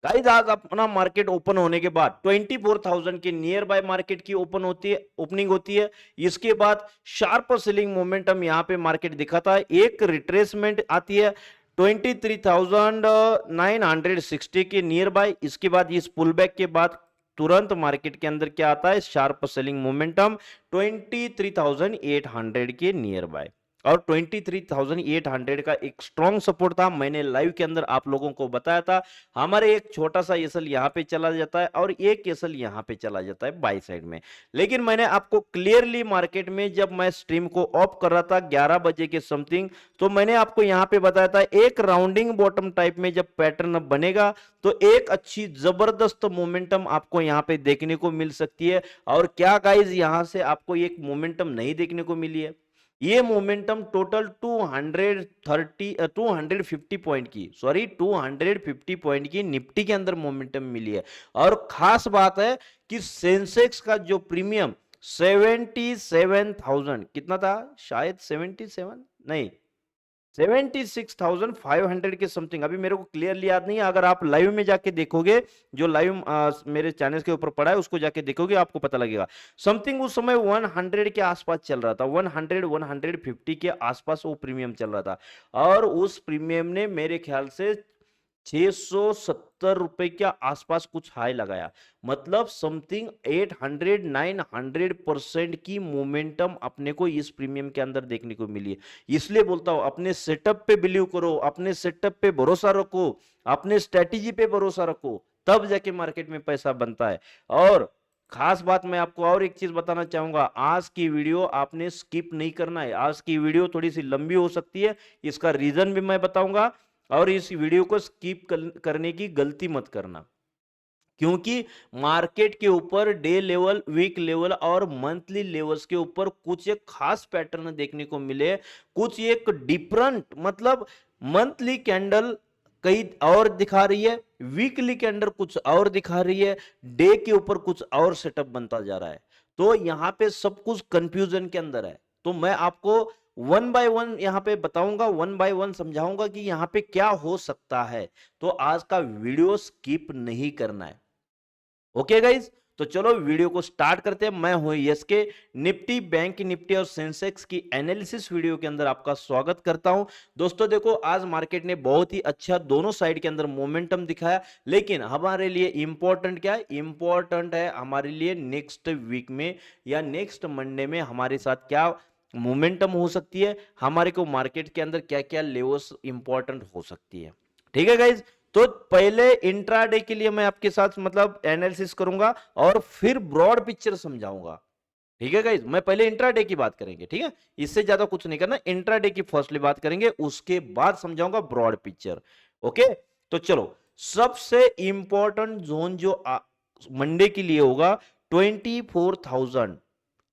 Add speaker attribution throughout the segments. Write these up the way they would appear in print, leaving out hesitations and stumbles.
Speaker 1: Guys आज अपना market open होने के बाद 24,000 के नियर बाय मार्केट की ओपनिंग होती है। इसके बाद शार्प सेलिंग मोमेंटम यहां पे मार्केट दिखाता है, एक रिट्रेसमेंट आती है 23,960 के नियर बाय। इसके बाद इस पुल बैक के बाद तुरंत मार्केट के अंदर क्या आता है, शार्प सेलिंग मोमेंटम 23,800 के नियर बाय। और 23,800 का एक स्ट्रॉन्ग सपोर्ट था, मैंने लाइव के अंदर आप लोगों को बताया था। हमारे एक छोटा सा एसल यहां पे चला जाता है और एक एसल यहां पे चला जाता है बाई साइड में। लेकिन मैंने आपको क्लियरली मार्केट में जब मैं स्ट्रीम को ऑफ कर रहा था 11 बजे के समथिंग, तो मैंने आपको यहां पे बताया था एक राउंडिंग बॉटम टाइप में जब पैटर्न बनेगा तो एक अच्छी जबरदस्त मोमेंटम आपको यहां पे देखने को मिल सकती है। और क्या गाइज यहां से आपको एक मोमेंटम नहीं देखने को मिली है, ये मोमेंटम टोटल 250 पॉइंट की, सॉरी 250 पॉइंट की निफ्टी के अंदर मोमेंटम मिली है। और खास बात है कि सेंसेक्स का जो प्रीमियम 77,000 कितना था, शायद 77 नहीं 76,500 के समथिंग, अभी मेरे को क्लियरली याद नहीं है। अगर आप लाइव में जाके देखोगे, जो लाइव मेरे चैनल के ऊपर पड़ा है उसको जाके देखोगे आपको पता लगेगा। समथिंग उस समय 100 के आसपास चल रहा था, 100 150 के आसपास वो प्रीमियम चल रहा था। और उस प्रीमियम ने मेरे ख्याल से 670 रुपए के आसपास कुछ हाई लगाया, मतलब समथिंग 800 900% की मोमेंटम अपने को इस प्रीमियम के अंदर देखने को मिली है। इसलिए बोलता हूं अपने सेटअप पे बिलीव करो, अपने सेटअप पे भरोसा रखो, अपने स्ट्रेटेजी पे भरोसा रखो, तब जाके मार्केट में पैसा बनता है। और खास बात मैं आपको और एक चीज बताना चाहूंगा, आज की वीडियो आपने स्किप नहीं करना है। आज की वीडियो थोड़ी सी लंबी हो सकती है, इसका रीजन भी मैं बताऊंगा। और इस वीडियो को स्किप करने की गलती मत करना, क्योंकि मार्केट के ऊपर डे लेवल, वीक लेवल और मंथली लेवल्स के ऊपर कुछ एक खास पैटर्न देखने को मिले, कुछ एक डिफरेंट, मतलब मंथली कैंडल कई और दिखा रही है, वीकली कैंडल कुछ और दिखा रही है, डे के ऊपर कुछ और सेटअप बनता जा रहा है। तो यहां पे सब कुछ कंफ्यूजन के अंदर है। तो मैं आपको वन बाय वन यहां पे बताऊंगा, वन बाय वन समझाऊंगा कि यहां पे क्या हो सकता है। तो आज का वीडियो स्किप नहीं करना है। ओके गाइज, तो चलो वीडियो को स्टार्ट करते हैं। मैं हूं यस के, निफ्टी, बैंक निफ्टी और सेंसेक्स की एनालिसिस वीडियो के अंदर आपका स्वागत करता हूं। दोस्तों देखो, आज मार्केट ने बहुत ही अच्छा दोनों साइड के अंदर मोमेंटम दिखाया, लेकिन हमारे लिए इंपॉर्टेंट क्या है, इंपॉर्टेंट है हमारे लिए नेक्स्ट वीक में या नेक्स्ट मंडे में हमारे साथ क्या मोमेंटम हो सकती है, हमारे को मार्केट के अंदर क्या क्या लेवल्स इंपॉर्टेंट हो सकती है। ठीक है गाइज, तो पहले इंट्राडे के लिए मैं आपके साथ मतलब एनालिसिस करूंगा और फिर ब्रॉड पिक्चर समझाऊंगा। ठीक है गाइज, मैं पहले इंट्राडे की बात करेंगे, ठीक है, इससे ज्यादा कुछ नहीं करना। इंट्राडे की फर्स्टली बात करेंगे, उसके बाद समझाऊंगा ब्रॉड पिक्चर। ओके, तो चलो, सबसे इंपॉर्टेंट जोन जो मंडे के लिए होगा 24,000,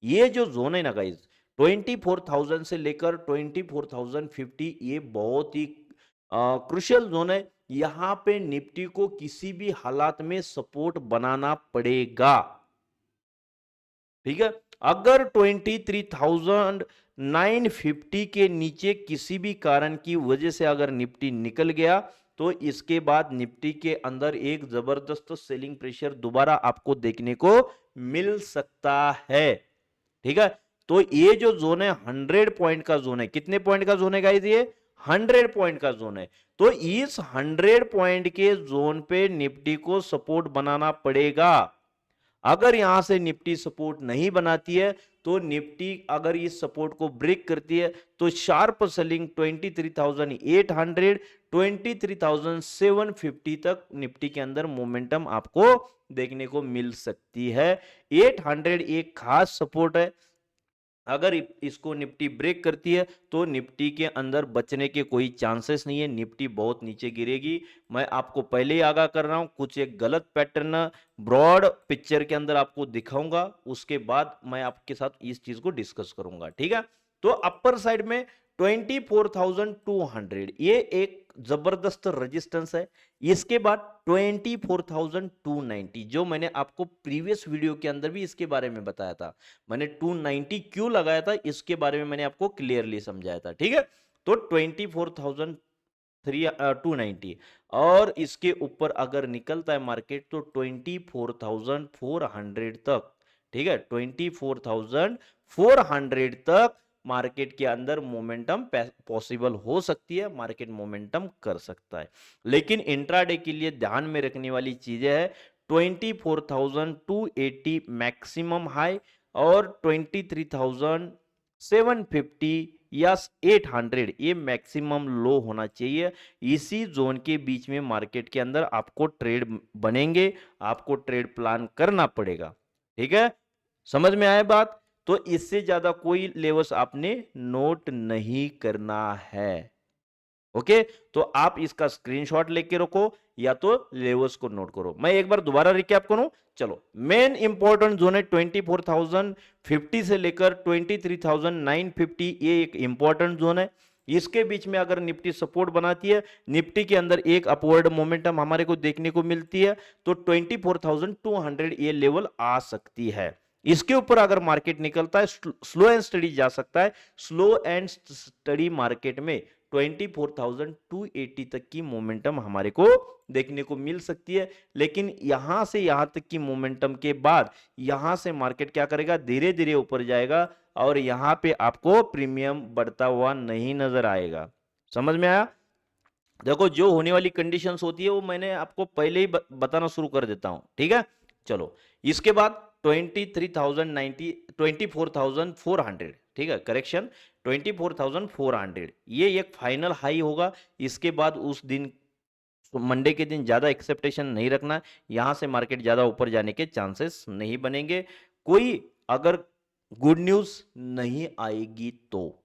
Speaker 1: ये जो जोन है ना गाइज, 24,000 से लेकर 24,050, ये बहुत ही क्रुशियल जोन है। यहां पे निफ्टी को किसी भी हालात में सपोर्ट बनाना पड़ेगा। ठीक है, अगर 23,950 के नीचे किसी भी कारण की वजह से अगर निफ्टी निकल गया, तो इसके बाद निफ्टी के अंदर एक जबरदस्त सेलिंग प्रेशर दोबारा आपको देखने को मिल सकता है। ठीक है, तो ये जो जोन है 100 पॉइंट का जोन है। कितने पॉइंट का जोन है गाइस, ये 100 पॉइंट का जोन है। तो इस 100 पॉइंट के जोन पे निफ्टी को सपोर्ट बनाना पड़ेगा। अगर यहां से निफ्टी सपोर्ट नहीं बनाती है, तो निफ्टी अगर इस सपोर्ट को ब्रेक करती है, तो शार्प सेलिंग 23,800 23,750 तक निफ्टी के अंदर मोमेंटम आपको देखने को मिल सकती है। 800 एक खास सपोर्ट है, अगर इसको निफ्टी ब्रेक करती है तो निफ्टी के अंदर बचने के कोई चांसेस नहीं है, निफ्टी बहुत नीचे गिरेगी। मैं आपको पहले ही आगाह कर रहा हूं, कुछ एक गलत पैटर्न ब्रॉड पिक्चर के अंदर आपको दिखाऊंगा, उसके बाद मैं आपके साथ इस चीज को डिस्कस करूंगा। ठीक है, तो अपर साइड में 24,200 ये एक जबरदस्त रेजिस्टेंस है। इसके बाद 24,290, जो मैंने आपको प्रीवियस वीडियो के अंदर भी इसके बारे में बताया था, मैंने 290 क्यों लगाया था इसके बारे में मैंने आपको क्लियरली समझाया था। ठीक है, तो 24,000 290 और इसके ऊपर अगर निकलता है मार्केट तो 24,400 तक, ठीक है, 24,400 तक मार्केट के अंदर मोमेंटम पॉसिबल हो सकती है, मार्केट मोमेंटम कर सकता है। लेकिन इंट्राडे के लिए ध्यान में रखने वाली चीजें है 24,280 मैक्सिमम हाई और 23,750 या 800 ये मैक्सिमम लो होना चाहिए। इसी जोन के बीच में मार्केट के अंदर आपको ट्रेड बनेंगे, आपको ट्रेड प्लान करना पड़ेगा, ठीक है, समझ में आया बात। तो इससे ज्यादा कोई लेवल्स आपने नोट नहीं करना है, ओके। तो आप इसका स्क्रीनशॉट लेके रखो या तो लेवल्स को नोट करो। मैं एक बार दोबारा रिकैप करूं, चलो। मेन इंपॉर्टेंट जोन है 24,050 से लेकर 23,950, ये एक इंपॉर्टेंट जोन है। इसके बीच में अगर निफ्टी सपोर्ट बनाती है, निफ्टी के अंदर एक अपवर्ड मोमेंटम हमारे को देखने को मिलती है, तो 24,200 ये लेवल आ सकती है। इसके ऊपर अगर मार्केट निकलता है, स्लो एंड स्टडी जा सकता है। स्लो एंड स्टडी मार्केट में 24,280 तक की मोमेंटम हमारे को देखने को मिल सकती है। लेकिन यहां से यहां तक की मोमेंटम के बाद यहां से मार्केट क्या करेगा, धीरे धीरे ऊपर जाएगा और यहां पे आपको प्रीमियम बढ़ता हुआ नहीं नजर आएगा। समझ में आया? देखो, जो होने वाली कंडीशंस होती है वो मैंने आपको पहले ही बताना शुरू कर देता हूं, ठीक है। चलो, इसके बाद 23,090 24,400, ठीक है, करेक्शन 24,400 ये एक फाइनल हाई होगा। इसके बाद उस दिन मंडे के दिन ज्यादा एक्सेप्टेशन नहीं रखना, यहां से मार्केट ज्यादा ऊपर जाने के चांसेस नहीं बनेंगे। कोई अगर गुड न्यूज नहीं आएगी तो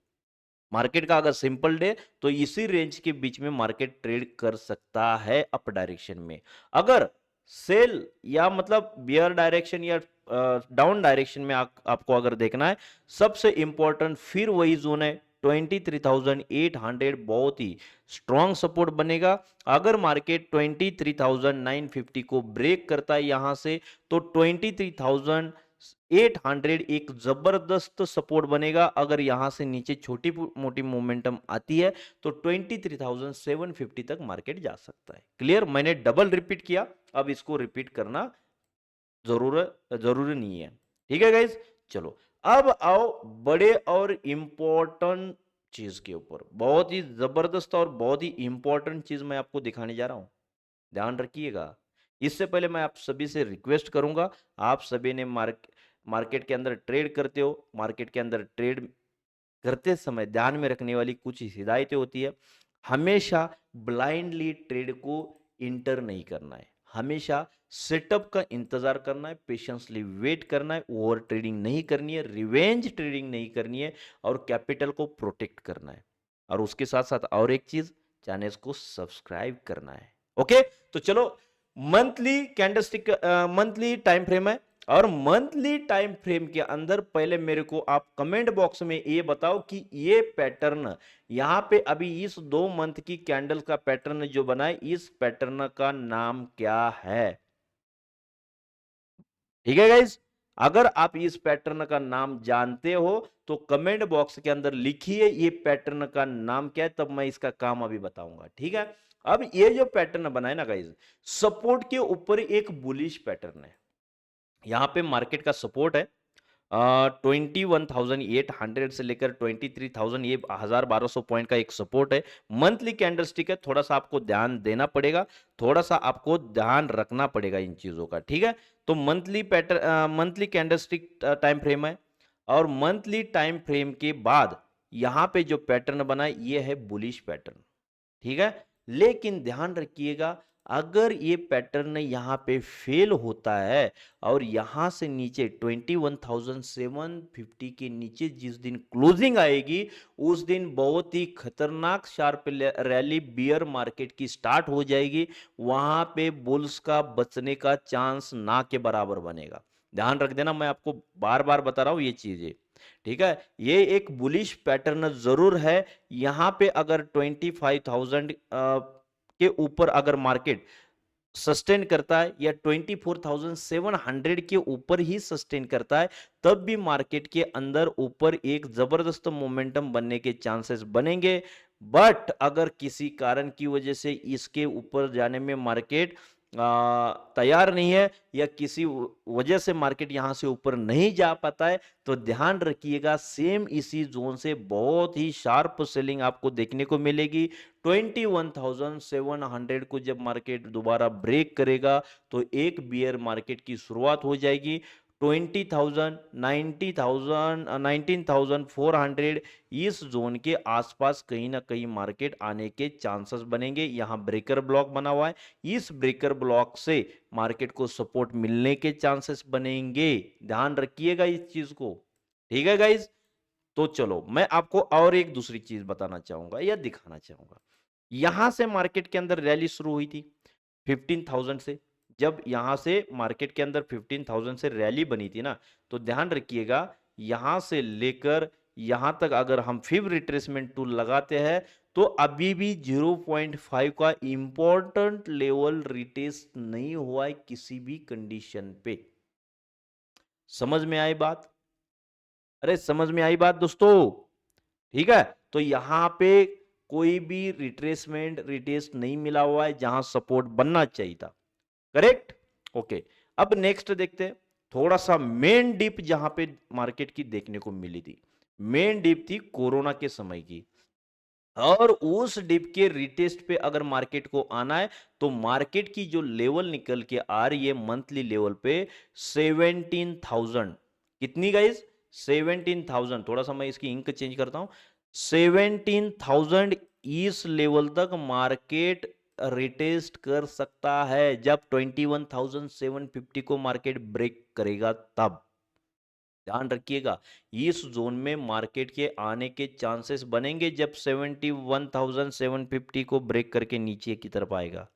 Speaker 1: मार्केट का अगर सिंपल डे तो इसी रेंज के बीच में मार्केट ट्रेड कर सकता है अप डायरेक्शन में। अगर सेल या मतलब बियर डायरेक्शन या डाउन डायरेक्शन में आपको अगर देखना है, सबसे इंपॉर्टेंट फिर वही जोन है 23,800, बहुत ही स्ट्रॉन्ग सपोर्ट बनेगा। अगर मार्केट 23,950 को ब्रेक करता है यहां से तो 23,800 एक जबरदस्त सपोर्ट बनेगा। अगर यहां से नीचे छोटी मोटी मोमेंटम आती है तो 23,750 तक मार्केट जा सकता है। क्लियर? मैंने डबल रिपीट किया, अब इसको रिपीट करना जरूरी नहीं है, ठीक है गाइस। चलो, अब आओ बड़े और इंपॉर्टेंट चीज के ऊपर। बहुत ही जबरदस्त और बहुत ही इंपॉर्टेंट चीज मैं आपको दिखाने जा रहा हूं, ध्यान रखिएगा। इससे पहले मैं आप सभी से रिक्वेस्ट करूंगा, आप सभी ने मार्केट के अंदर ट्रेड करते हो, मार्केट के अंदर ट्रेड करते समय ध्यान में रखने वाली कुछ हिदायतें होती है। हमेशा ब्लाइंडली ट्रेड को इंटर नहीं करना है, हमेशा सेटअप का इंतजार करना है, पेशेंसली वेट करना है, ओवर ट्रेडिंग नहीं करनी है, रिवेंज ट्रेडिंग नहीं करनी है और कैपिटल को प्रोटेक्ट करना है। और उसके साथ साथ और एक चीज, चैनल को सब्सक्राइब करना है, ओके। तो चलो, monthly candlestick monthly time frame है और मंथली टाइम फ्रेम के अंदर पहले मेरे को आप कमेंट बॉक्स में ये बताओ कि ये पैटर्न यहां पे अभी इस 2 मंथ की कैंडल का पैटर्न जो बना है, इस पैटर्न का नाम क्या है? ठीक है गाइज, अगर आप इस पैटर्न का नाम जानते हो तो कमेंट बॉक्स के अंदर लिखिए ये पैटर्न का नाम क्या है, तब मैं इसका काम अभी बताऊंगा, ठीक है। अब ये जो पैटर्न बना है ना गाइज, सपोर्ट के ऊपर एक बुलिश पैटर्न है। यहां पे मार्केट का सपोर्ट है 21,800 से लेकर 23,000, ये 1,200 पॉइंट का एक सपोर्ट है। मंथली कैंडलस्टिक है, थोड़ा सा आपको ध्यान देना पड़ेगा, थोड़ा सा आपको ध्यान रखना पड़ेगा इन चीजों का, ठीक है। तो monthly pattern monthly candlestick time frame है और मंथली टाइम फ्रेम के बाद यहां पे जो पैटर्न बना है ये है बुलिश पैटर्न, ठीक है। लेकिन ध्यान रखिएगा, अगर ये पैटर्न यहां पे फेल होता है और यहां से नीचे 21,750 के नीचे जिस दिन क्लोजिंग आएगी उस दिन बहुत ही खतरनाक शार्प रैली बियर मार्केट की स्टार्ट हो जाएगी। वहां पे बुल्स का बचने का चांस ना के बराबर बनेगा। ध्यान रख देना, मैं आपको बार बार बता रहा हूं ये चीजें, ठीक है। ये एक बुलिश पैटर्न जरूर है। यहां पे अगर 25,000 के ऊपर अगर मार्केट सस्टेन करता है या 24,700 के ऊपर ही सस्टेन करता है, तब भी मार्केट के अंदर ऊपर एक जबरदस्त मोमेंटम बनने के चांसेस बनेंगे। बट अगर किसी कारण की वजह से इसके ऊपर जाने में मार्केट तैयार नहीं है या किसी वजह से मार्केट यहां से ऊपर नहीं जा पाता है, तो ध्यान रखिएगा सेम इसी जोन से बहुत ही शार्प सेलिंग आपको देखने को मिलेगी। 21,700 को जब मार्केट दोबारा ब्रेक करेगा तो एक बियर मार्केट की शुरुआत हो जाएगी। 20,000, 90,000, 19,400 इस जोन के आसपास कहीं ना कहीं मार्केट आने के चांसेस बनेंगे। यहां ब्रेकर ब्लॉक बना हुआ है, इस ब्रेकर ब्लॉक से मार्केट को सपोर्ट मिलने के चांसेस बनेंगे। ध्यान रखिएगा इस चीज को, ठीक है गाइज। तो चलो मैं आपको और एक दूसरी चीज बताना चाहूंगा या दिखाना चाहूंगा। यहां से मार्केट के अंदर रैली शुरू हुई थी 15,000 से। जब यहां से मार्केट के अंदर 15,000 से रैली बनी थी ना, तो ध्यान रखिएगा यहां से लेकर यहां तक अगर हम फिब रिट्रेसमेंट टूल लगाते हैं तो अभी भी 0.5 का इंपॉर्टेंट लेवल रिटेस्ट नहीं हुआ है किसी भी कंडीशन पे। समझ में आई बात? अरे समझ में आई बात दोस्तों? ठीक है, तो यहां पे कोई भी रिट्रेसमेंट रिटेस्ट नहीं मिला हुआ है जहां सपोर्ट बनना चाहिए था। करेक्ट? ओके, अब नेक्स्ट देखते हैं थोड़ा सा मेन डिप जहां पे मार्केट की देखने को मिली थी। मेन डिप थी कोरोना के समय की, और उस डिप के रिटेस्ट पे अगर मार्केट को आना है तो मार्केट की जो लेवल निकल के आ रही है मंथली लेवल पे 17,000। कितनी गाइस? 17,000। थोड़ा सा मैं इसकी इंक चेंज करता हूं। 17,000 इस लेवल तक मार्केट रिटेस्ट कर सकता है जब 21,750 को मार्केट ब्रेक करेगा तब। ध्यान रखिएगा इस जोन में मार्केट के आने के चांसेस बनेंगे जब 71,750 को ब्रेक करके नीचे की तरफ आएगा।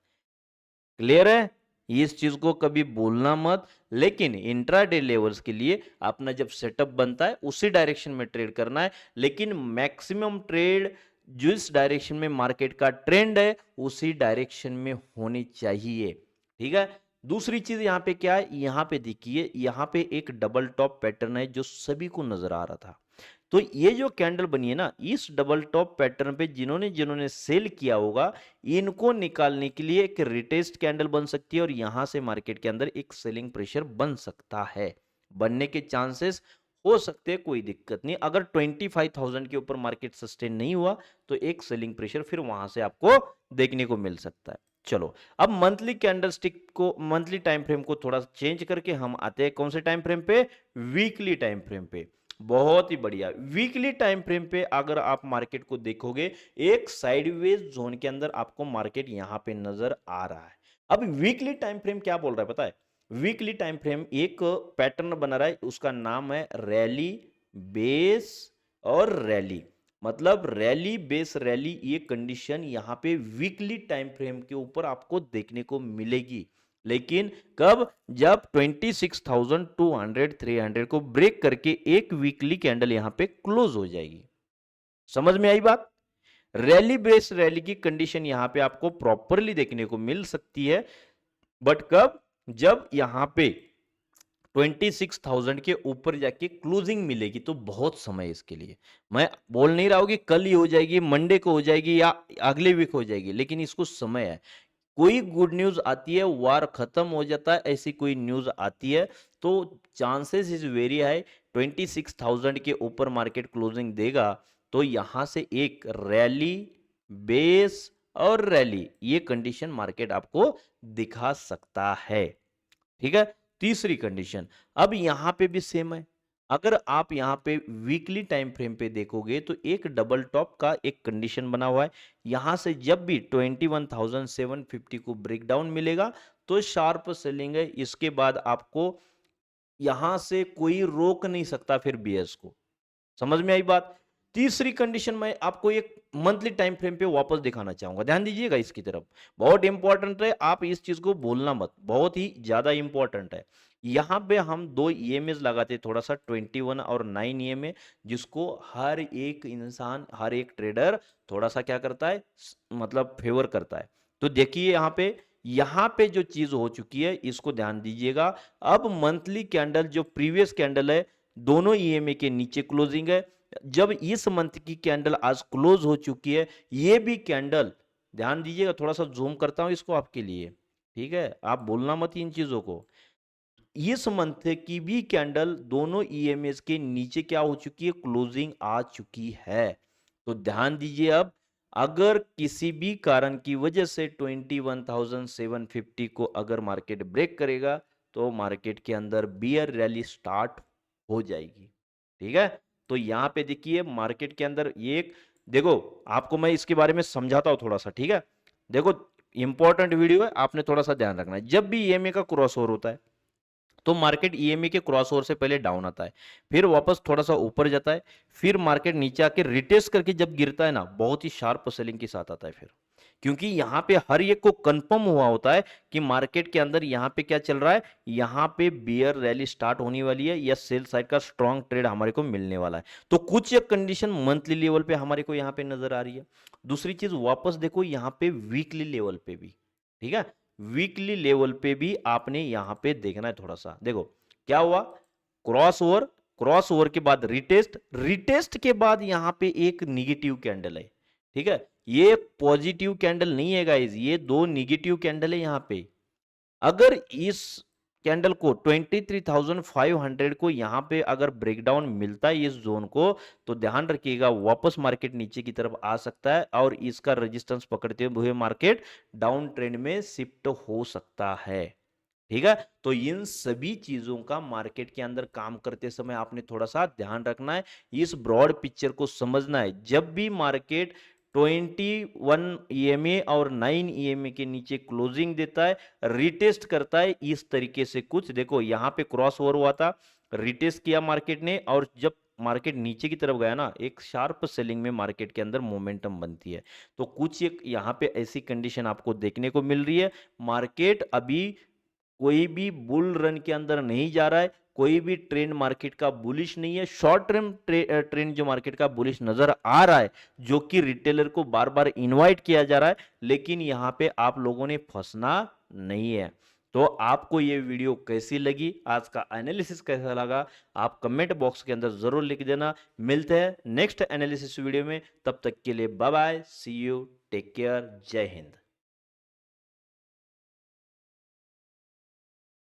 Speaker 1: क्लियर है? इस चीज को कभी भूलना मत। लेकिन इंट्राडे लेवल्स के लिए अपना जब सेटअप बनता है उसी डायरेक्शन में ट्रेड करना है, लेकिन मैक्सिमम ट्रेड जिस डायरेक्शन में मार्केट का ट्रेंड है उसी डायरेक्शन में होनी चाहिए। ठीक है, दूसरी चीज यहां पे क्या है, यहां पे देखिए यहां पे एक डबल टॉप पैटर्न है जो सभी को नजर आ रहा था। तो ये जो कैंडल बनी है ना, इस डबल टॉप पैटर्न पे जिन्होंने जिन्होंने सेल किया होगा इनको निकालने के लिए एक रिटेस्ट कैंडल बन सकती है और यहां से मार्केट के अंदर एक सेलिंग प्रेशर बन सकता है। बनने के चांसेस हो सकते हैं, कोई दिक्कत नहीं। अगर 25,000 के ऊपर मार्केट सस्टेन नहीं हुआ तो एक सेलिंग प्रेशर फिर वहां से आपको देखने को मिल सकता है। चलो अब मंथली कैंडलस्टिक को, मंथली टाइम फ्रेम को थोड़ा चेंज करके हम आते हैं कौन से टाइम फ्रेम पे? वीकली टाइम फ्रेम पे। बहुत ही बढ़िया। वीकली टाइम फ्रेम पे अगर आप मार्केट को देखोगे एक साइडवेज जोन के अंदर आपको मार्केट यहां पे नजर आ रहा है। अब वीकली टाइम फ्रेम क्या बोल रहा है पता है? वीकली टाइम फ्रेम एक पैटर्न बना रहा है, उसका नाम है रैली बेस और रैली। मतलब रैली बेस रैली, ये कंडीशन यहां पे वीकली टाइम फ्रेम के ऊपर आपको देखने को मिलेगी। लेकिन कब? जब 26,200 300 को ब्रेक करके एक वीकली कैंडल यहां पे क्लोज हो जाएगी। समझ में आई बात? रैली बेस रैली की कंडीशन यहां पे आपको प्रॉपरली देखने को मिल सकती है, बट कब? जब यहां पे 26,000 के ऊपर जाके क्लोजिंग मिलेगी, तो बहुत समय है इसके लिए। मैं बोल नहीं रहा हूं कि कल ही हो जाएगी, मंडे को हो जाएगी या अगले वीक हो जाएगी, लेकिन इसको समय है। कोई गुड न्यूज आती है, वार खत्म हो जाता है, ऐसी कोई न्यूज आती है तो चांसेस इज वेरी हाई 26,000 के ऊपर मार्केट क्लोजिंग देगा तो यहां से एक रैली बेस और रैली, ये कंडीशन मार्केट आपको दिखा सकता है। ठीक है, तीसरी कंडीशन अब यहां पे भी सेम है। अगर आप यहां पे वीकली टाइम फ्रेम पे देखोगे तो एक डबल टॉप का एक कंडीशन बना हुआ है। यहां से जब भी 21,750 को ब्रेकडाउन मिलेगा तो शार्प सेलिंग है। इसके बाद आपको यहां से कोई रोक नहीं सकता फिर बीएस को। समझ में आई बात? तीसरी कंडीशन मैं आपको एक मंथली टाइम फ्रेम पे वापस दिखाना चाहूंगा, ध्यान दीजिएगा इसकी तरफ। बहुत इंपॉर्टेंट है, आप इस चीज को भूलना मत, बहुत ही ज्यादा इंपॉर्टेंट है। यहां पे हम दो ईएमएस लगाते हैं, थोड़ा सा 21 और 9 ईएमए, जिसको हर एक इंसान हर एक ट्रेडर थोड़ा सा क्या करता है, मतलब फेवर करता है। तो देखिए यहां पे जो चीज हो चुकी है इसको ध्यान दीजिएगा। अब मंथली कैंडल जो प्रीवियस कैंडल है दोनों ईएमए के नीचे क्लोजिंग है, जब इस मंथ की कैंडल आज क्लोज हो चुकी है, ये भी कैंडल, ध्यान दीजिएगा, थोड़ा सा जूम करता हूं इसको आपके लिए, ठीक है, आप बोलना मत इन चीजों को। इस मंथ की भी कैंडल दोनों ईएमएस के नीचे क्या हो चुकी है, क्लोजिंग आ चुकी है। तो ध्यान दीजिए, अब अगर किसी भी कारण की वजह से 21,750 को अगर मार्केट ब्रेक करेगा तो मार्केट के अंदर बियर रैली स्टार्ट हो जाएगी, ठीक है। तो यहां पे देखिए मार्केट के अंदर ये, देखो आपको मैं इसके बारे में समझाता हूं थोड़ा सा, ठीक है। देखो इंपॉर्टेंट वीडियो है, आपने थोड़ा सा ध्यान रखना है। जब भी ईएमए का क्रॉस ओवर होता है तो मार्केट ईएमए के क्रॉस ओवर से पहले डाउन आता है, फिर वापस थोड़ा सा ऊपर जाता है, फिर मार्केट नीचे आके रिटेस्ट करके जब गिरता है ना, बहुत ही शार्प सेलिंग के साथ आता है फिर, क्योंकि यहां पे हर एक को कंफर्म हुआ होता है कि मार्केट के अंदर यहां पे क्या चल रहा है, यहां पे बियर रैली स्टार्ट होने वाली है या सेल साइड का स्ट्रॉन्ग ट्रेड हमारे को मिलने वाला है। तो कुछ एक कंडीशन मंथली लेवल पे हमारे को यहां पे नजर आ रही है। दूसरी चीज वापस देखो यहां पे वीकली लेवल पे भी, ठीक है, वीकली लेवल पे भी आपने यहां पे देखना है थोड़ा सा। देखो क्या हुआ, क्रॉस ओवर, क्रॉस ओवर के बाद रिटेस्ट, रिटेस्ट के बाद यहां पे एक निगेटिव कैंडल है, ठीक है, ये पॉजिटिव कैंडल नहीं है गाइस, ये दो निगेटिव कैंडल है यहां पे। अगर इस कैंडल को 23,500 को यहां पे अगर ब्रेकडाउन मिलता है इस जोन को, तो ध्यान रखिएगा वापस मार्केट नीचे की तरफ आ सकता है और इसका रेजिस्टेंस पकड़ते हुए मार्केट डाउन ट्रेंड में शिफ्ट हो सकता है, ठीक है। तो इन सभी चीजों का मार्केट के अंदर काम करते समय आपने थोड़ा सा ध्यान रखना है, इस ब्रॉड पिक्चर को समझना है। जब भी मार्केट 21 ईएमए और 9 ईएमए के नीचे क्लोजिंग देता है, रिटेस्ट करता है इस तरीके से कुछ, देखो यहां पे क्रॉस ओवर हुआ था, रिटेस्ट किया मार्केट ने, और जब मार्केट नीचे की तरफ गया ना, एक शार्प सेलिंग में मार्केट के अंदर मोमेंटम बनती है। तो कुछ एक यहां पे ऐसी कंडीशन आपको देखने को मिल रही है। मार्केट अभी कोई भी बुल रन के अंदर नहीं जा रहा है, कोई भी ट्रेंड मार्केट का बुलिश नहीं है। शॉर्ट टर्म ट्रेंड जो मार्केट का बुलिश नजर आ रहा है, जो कि रिटेलर को बार बार इनवाइट किया जा रहा है, लेकिन यहां पे आप लोगों ने फंसना नहीं है। तो आपको ये वीडियो कैसी लगी, आज का एनालिसिस कैसा लगा, आप कमेंट बॉक्स के अंदर जरूर लिख देना। मिलते हैं नेक्स्ट एनालिसिस वीडियो में, तब तक के लिए bye bye, see you, take care, Jai Hind.